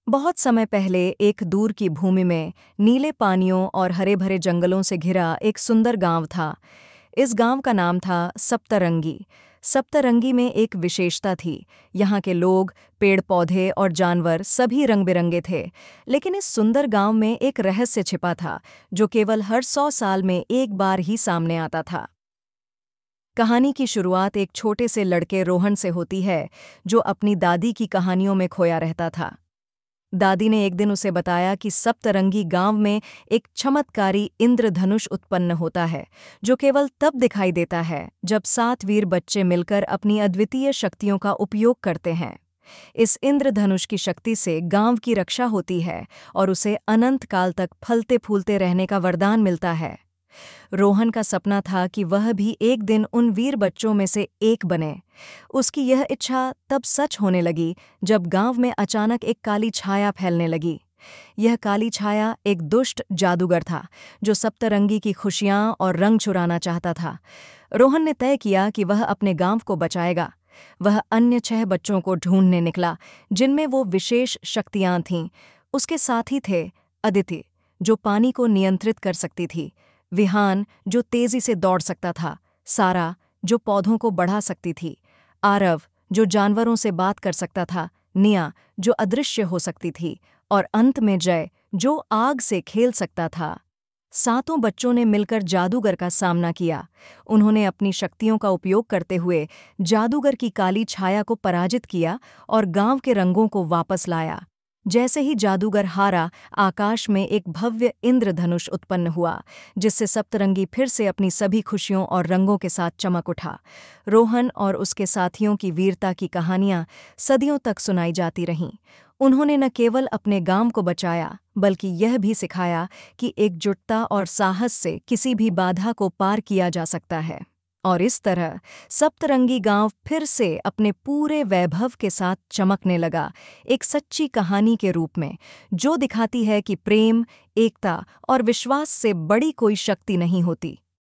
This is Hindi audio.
बहुत समय पहले एक दूर की भूमि में नीले पानियों और हरे भरे जंगलों से घिरा एक सुंदर गांव था। इस गांव का नाम था सप्तरंगी। सप्तरंगी में एक विशेषता थी। यहाँ के लोग, पेड़ पौधे और जानवर सभी रंग बिरंगे थे। लेकिन इस सुंदर गांव में एक रहस्य छिपा था, जो केवल हर 100 साल में एक बार ही सामने आता था। कहानी की शुरुआत एक छोटे से लड़के रोहन से होती है, जो अपनी दादी की कहानियों में खोया रहता था। दादी ने एक दिन उसे बताया कि सप्तरंगी गांव में एक चमत्कारी इंद्रधनुष उत्पन्न होता है, जो केवल तब दिखाई देता है जब 7 वीर बच्चे मिलकर अपनी अद्वितीय शक्तियों का उपयोग करते हैं। इस इंद्रधनुष की शक्ति से गांव की रक्षा होती है और उसे अनंत काल तक फलते फूलते रहने का वरदान मिलता है। रोहन का सपना था कि वह भी एक दिन उन वीर बच्चों में से एक बने। उसकी यह इच्छा तब सच होने लगी जब गांव में अचानक एक काली छाया फैलने लगी। यह काली छाया एक दुष्ट जादूगर था, जो सप्तरंगी की खुशियां और रंग चुराना चाहता था। रोहन ने तय किया कि वह अपने गांव को बचाएगा। वह अन्य 6 बच्चों को ढूंढने निकला, जिनमें वो विशेष शक्तियां थीं। उसके साथी थे अदिति, जो पानी को नियंत्रित कर सकती थी, विहान, जो तेजी से दौड़ सकता था, सारा, जो पौधों को बढ़ा सकती थी, आरव, जो जानवरों से बात कर सकता था, निया, जो अदृश्य हो सकती थी, और अंत में जय, जो आग से खेल सकता था। सातों बच्चों ने मिलकर जादूगर का सामना किया। उन्होंने अपनी शक्तियों का उपयोग करते हुए जादूगर की काली छाया को पराजित किया और गांव के रंगों को वापस लाया। जैसे ही जादूगर हारा, आकाश में एक भव्य इंद्रधनुष उत्पन्न हुआ, जिससे सप्तरंगी फिर से अपनी सभी खुशियों और रंगों के साथ चमक उठा। रोहन और उसके साथियों की वीरता की कहानियां सदियों तक सुनाई जाती रहीं। उन्होंने न केवल अपने गांव को बचाया, बल्कि यह भी सिखाया कि एकजुटता और साहस से किसी भी बाधा को पार किया जा सकता है। और इस तरह सप्तरंगी गांव फिर से अपने पूरे वैभव के साथ चमकने लगा, एक सच्ची कहानी के रूप में, जो दिखाती है कि प्रेम, एकता और विश्वास से बड़ी कोई शक्ति नहीं होती।